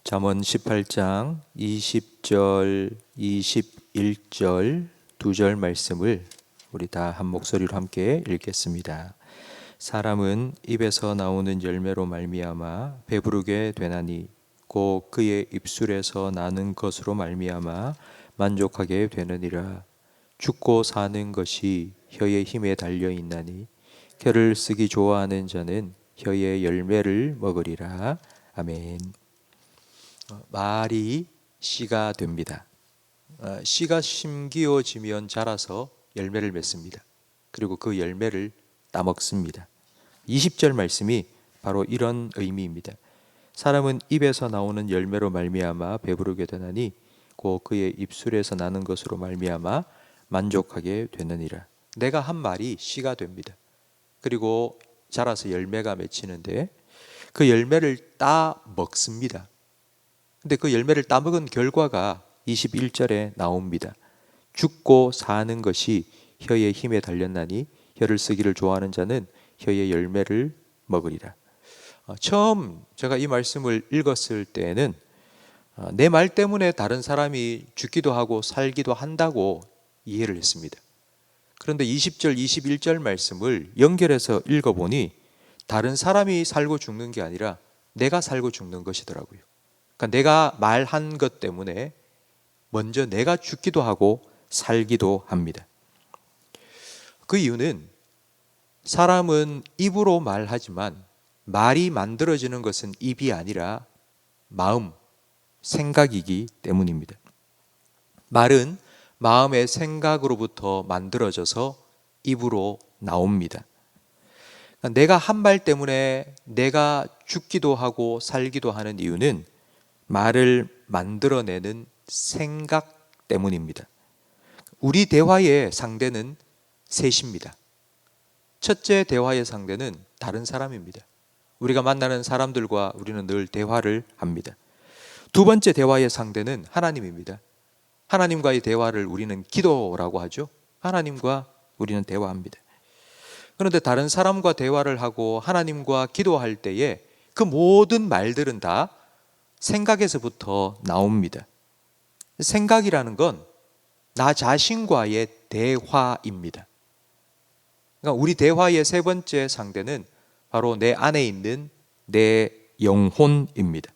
잠언 18장 20절, 21절 두 절 말씀을 우리 다 한 목소리로 함께 읽겠습니다. 사람은 입에서 나오는 열매로 말미암아 배부르게 되나니 곧 그의 입술에서 나는 것으로 말미암아 만족하게 되느니라. 죽고 사는 것이 혀의 힘에 달려 있나니 혀를 쓰기 좋아하는 자는 혀의 열매를 먹으리라. 아멘. 말이 씨가 됩니다. 씨가 심기어지면 자라서 열매를 맺습니다. 그리고 그 열매를 따먹습니다. 20절 말씀이 바로 이런 의미입니다. 사람은 입에서 나오는 열매로 말미암아 배부르게 되나니 곧 그의 입술에서 나는 것으로 말미암아 만족하게 되느니라. 내가 한 말이 씨가 됩니다. 그리고 자라서 열매가 맺히는데 그 열매를 따 먹습니다. 근데 그 열매를 따먹은 결과가 21절에 나옵니다. 죽고 사는 것이 혀의 힘에 달렸나니 혀를 쓰기를 좋아하는 자는 혀의 열매를 먹으리라. 처음 제가 이 말씀을 읽었을 때에는 내 말 때문에 다른 사람이 죽기도 하고 살기도 한다고 이해를 했습니다. 그런데 20절, 21절 말씀을 연결해서 읽어보니 다른 사람이 살고 죽는 게 아니라 내가 살고 죽는 것이더라고요. 그러니까 내가 말한 것 때문에 먼저 내가 죽기도 하고 살기도 합니다. 그 이유는 사람은 입으로 말하지만 말이 만들어지는 것은 입이 아니라 마음, 생각이기 때문입니다. 말은 마음의 생각으로부터 만들어져서 입으로 나옵니다. 그러니까 내가 한 말 때문에 내가 죽기도 하고 살기도 하는 이유는 말을 만들어내는 생각 때문입니다. 우리 대화의 상대는 셋입니다. 첫째 대화의 상대는 다른 사람입니다. 우리가 만나는 사람들과 우리는 늘 대화를 합니다. 두 번째 대화의 상대는 하나님입니다. 하나님과의 대화를 우리는 기도라고 하죠. 하나님과 우리는 대화합니다. 그런데 다른 사람과 대화를 하고 하나님과 기도할 때에 그 모든 말들은 다 생각에서부터 나옵니다. 생각이라는 건 나 자신과의 대화입니다. 그러니까 우리 대화의 세 번째 상대는 바로 내 안에 있는 내 영혼입니다.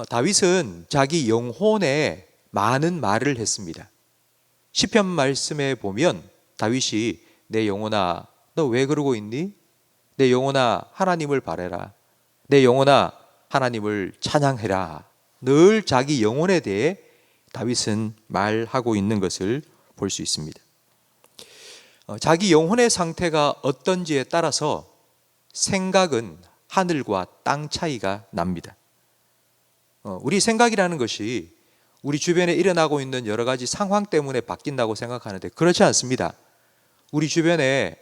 다윗은 자기 영혼에 많은 말을 했습니다. 시편 말씀에 보면 다윗이 내 영혼아 너 왜 그러고 있니? 내 영혼아 하나님을 바라라. 내 영혼아 하나님을 찬양해라. 늘 자기 영혼에 대해 다윗은 말하고 있는 것을 볼 수 있습니다. 자기 영혼의 상태가 어떤지에 따라서 생각은 하늘과 땅 차이가 납니다. 우리 생각이라는 것이 우리 주변에 일어나고 있는 여러 가지 상황 때문에 바뀐다고 생각하는데 그렇지 않습니다. 우리 주변에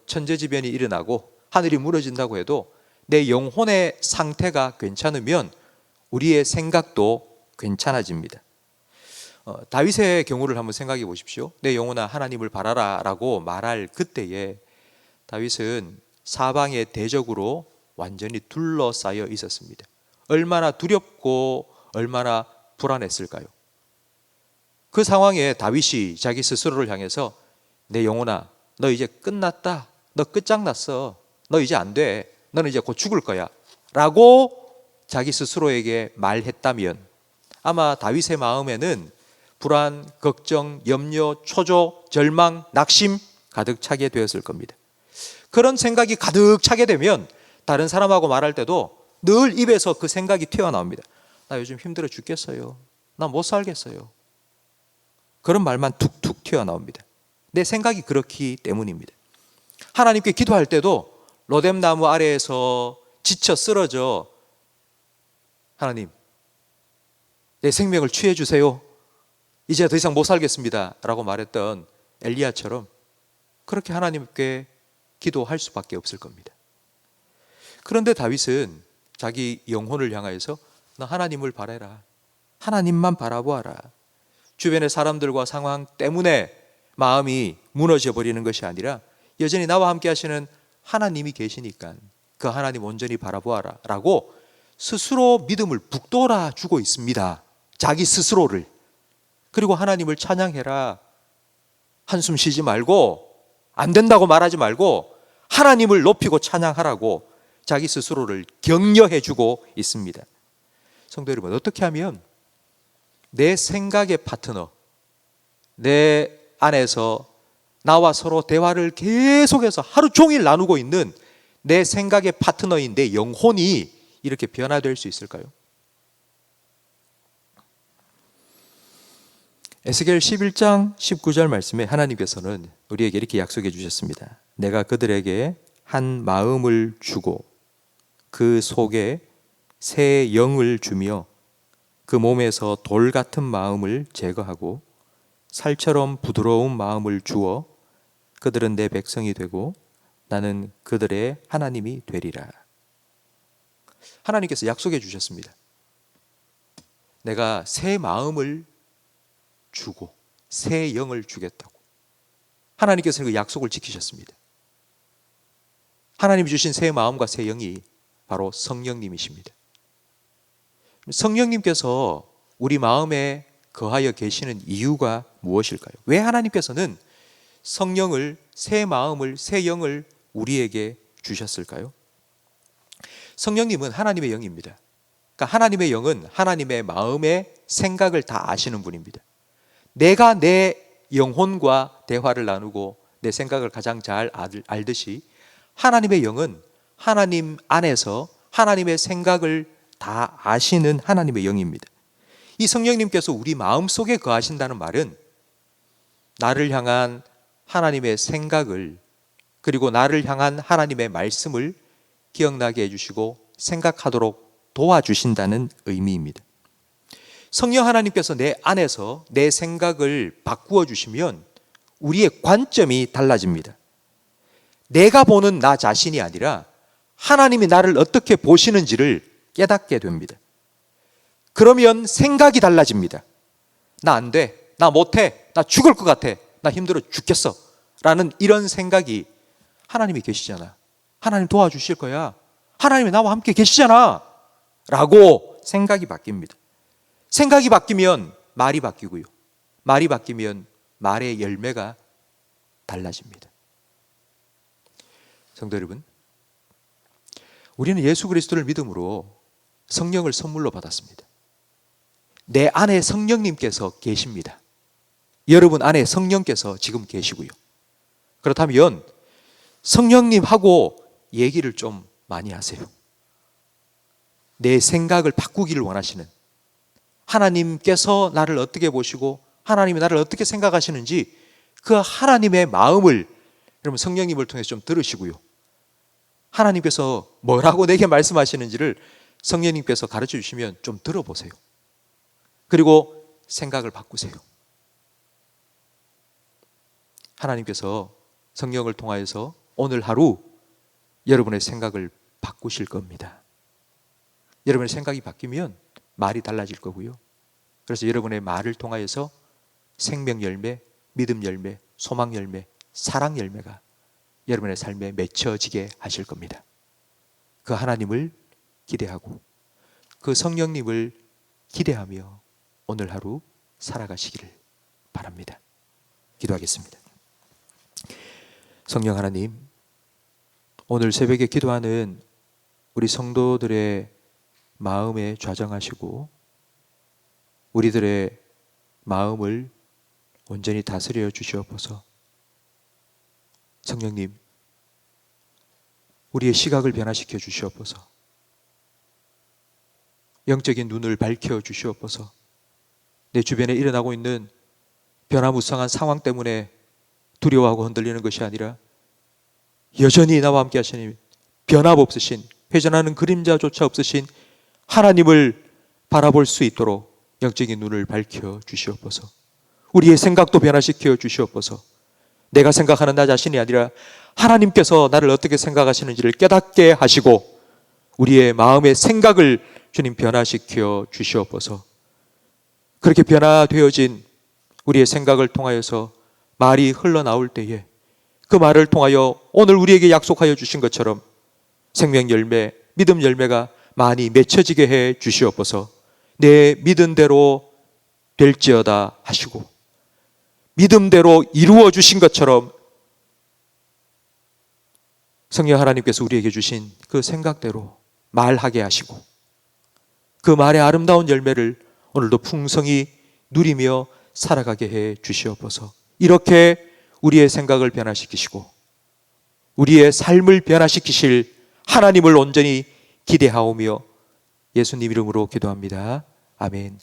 천재지변이 일어나고 하늘이 무너진다고 해도 내 영혼의 상태가 괜찮으면 우리의 생각도 괜찮아집니다. 다윗의 경우를 한번 생각해 보십시오. 내 영혼아 하나님을 바라라 라고 말할 그때에 다윗은 사방의 대적으로 완전히 둘러싸여 있었습니다. 얼마나 두렵고 얼마나 불안했을까요? 그 상황에 다윗이 자기 스스로를 향해서 내 영혼아 너 이제 끝났다. 너 끝장났어. 너 이제 안 돼. 너는 이제 곧 죽을 거야 라고 자기 스스로에게 말했다면 아마 다윗의 마음에는 불안, 걱정, 염려, 초조, 절망, 낙심 가득 차게 되었을 겁니다. 그런 생각이 가득 차게 되면 다른 사람하고 말할 때도 늘 입에서 그 생각이 튀어나옵니다. 나 요즘 힘들어 죽겠어요. 나 못 살겠어요. 그런 말만 툭툭 튀어나옵니다. 내 생각이 그렇기 때문입니다. 하나님께 기도할 때도 로뎀나무 아래에서 지쳐 쓰러져 하나님 내 생명을 취해 주세요. 이제 더 이상 못 살겠습니다 라고 말했던 엘리야처럼 그렇게 하나님께 기도할 수밖에 없을 겁니다. 그런데 다윗은 자기 영혼을 향하여서 너 하나님을 바라라. 하나님만 바라보아라. 주변의 사람들과 상황 때문에 마음이 무너져 버리는 것이 아니라 여전히 나와 함께 하시는 하나님이 계시니까 그 하나님 온전히 바라보아라 라고 스스로 믿음을 북돋아 주고 있습니다. 자기 스스로를. 그리고 하나님을 찬양해라. 한숨 쉬지 말고, 안 된다고 말하지 말고 하나님을 높이고 찬양하라고 자기 스스로를 격려해 주고 있습니다. 성도 여러분, 어떻게 하면 내 생각의 파트너, 내 안에서 나와 서로 대화를 계속해서 하루 종일 나누고 있는 내 생각의 파트너인 내 영혼이 이렇게 변화될 수 있을까요? 에스겔 11장 19절 말씀에 하나님께서는 우리에게 이렇게 약속해 주셨습니다. 내가 그들에게 한 마음을 주고 그 속에 새 영을 주며 그 몸에서 돌 같은 마음을 제거하고 살처럼 부드러운 마음을 주어 그들은 내 백성이 되고 나는 그들의 하나님이 되리라. 하나님께서 약속해 주셨습니다. 내가 새 마음을 주고 새 영을 주겠다고. 하나님께서는 그 약속을 지키셨습니다. 하나님이 주신 새 마음과 새 영이 바로 성령님이십니다. 성령님께서 우리 마음에 거하여 계시는 이유가 무엇일까요? 왜 하나님께서는 성령을, 새 마음을, 새 영을 우리에게 주셨을까요? 성령님은 하나님의 영입니다. 그러니까 하나님의 영은 하나님의 마음의 생각을 다 아시는 분입니다. 내가 내 영혼과 대화를 나누고 내 생각을 가장 잘 알듯이 하나님의 영은 하나님 안에서 하나님의 생각을 다 아시는 하나님의 영입니다. 이 성령님께서 우리 마음속에 거하신다는 말은 나를 향한 하나님의 생각을, 그리고 나를 향한 하나님의 말씀을 기억나게 해주시고 생각하도록 도와주신다는 의미입니다. 성령 하나님께서 내 안에서 내 생각을 바꾸어 주시면 우리의 관점이 달라집니다. 내가 보는 나 자신이 아니라 하나님이 나를 어떻게 보시는지를 깨닫게 됩니다. 그러면 생각이 달라집니다. 나 안 돼, 나 못해, 나 죽을 것 같아, 나 힘들어 죽겠어 라는 이런 생각이, 하나님이 계시잖아, 하나님 도와주실 거야, 하나님이 나와 함께 계시잖아 라고 생각이 바뀝니다. 생각이 바뀌면 말이 바뀌고요, 말이 바뀌면 말의 열매가 달라집니다. 성도 여러분, 우리는 예수 그리스도를 믿음으로 성령을 선물로 받았습니다. 내 안에 성령님께서 계십니다. 여러분 안에 성령께서 지금 계시고요. 그렇다면 성령님하고 얘기를 좀 많이 하세요. 내 생각을 바꾸기를 원하시는, 하나님께서 나를 어떻게 보시고 하나님이 나를 어떻게 생각하시는지 그 하나님의 마음을 여러분 성령님을 통해서 좀 들으시고요, 하나님께서 뭐라고 내게 말씀하시는지를 성령님께서 가르쳐 주시면 좀 들어보세요. 그리고 생각을 바꾸세요. 하나님께서 성령을 통하여서 오늘 하루 여러분의 생각을 바꾸실 겁니다. 여러분의 생각이 바뀌면 말이 달라질 거고요. 그래서 여러분의 말을 통하여서 생명 열매, 믿음 열매, 소망 열매, 사랑 열매가 여러분의 삶에 맺혀지게 하실 겁니다. 그 하나님을 기대하고 그 성령님을 기대하며 오늘 하루 살아가시기를 바랍니다. 기도하겠습니다. 성령 하나님, 오늘 새벽에 기도하는 우리 성도들의 마음에 좌정하시고 우리들의 마음을 온전히 다스려 주시옵소서. 성령님, 우리의 시각을 변화시켜 주시옵소서. 영적인 눈을 밝혀 주시옵소서. 내 주변에 일어나고 있는 변화무쌍한 상황 때문에 두려워하고 흔들리는 것이 아니라 여전히 나와 함께 하시는 변함 없으신, 회전하는 그림자조차 없으신 하나님을 바라볼 수 있도록 영적인 눈을 밝혀 주시옵소서. 우리의 생각도 변화시켜 주시옵소서. 내가 생각하는 나 자신이 아니라 하나님께서 나를 어떻게 생각하시는지를 깨닫게 하시고 우리의 마음의 생각을 주님 변화시켜 주시옵소서. 그렇게 변화되어진 우리의 생각을 통하여서 말이 흘러나올 때에 그 말을 통하여 오늘 우리에게 약속하여 주신 것처럼 생명 열매, 믿음 열매가 많이 맺혀지게 해 주시옵소서. 내 믿은 대로 될지어다 하시고 믿음대로 이루어 주신 것처럼 성령 하나님께서 우리에게 주신 그 생각대로 말하게 하시고 그 말의 아름다운 열매를 오늘도 풍성히 누리며 살아가게 해 주시옵소서. 이렇게 우리의 생각을 변화시키시고 우리의 삶을 변화시키실 하나님을 온전히 기대하오며 예수님 이름으로 기도합니다. 아멘.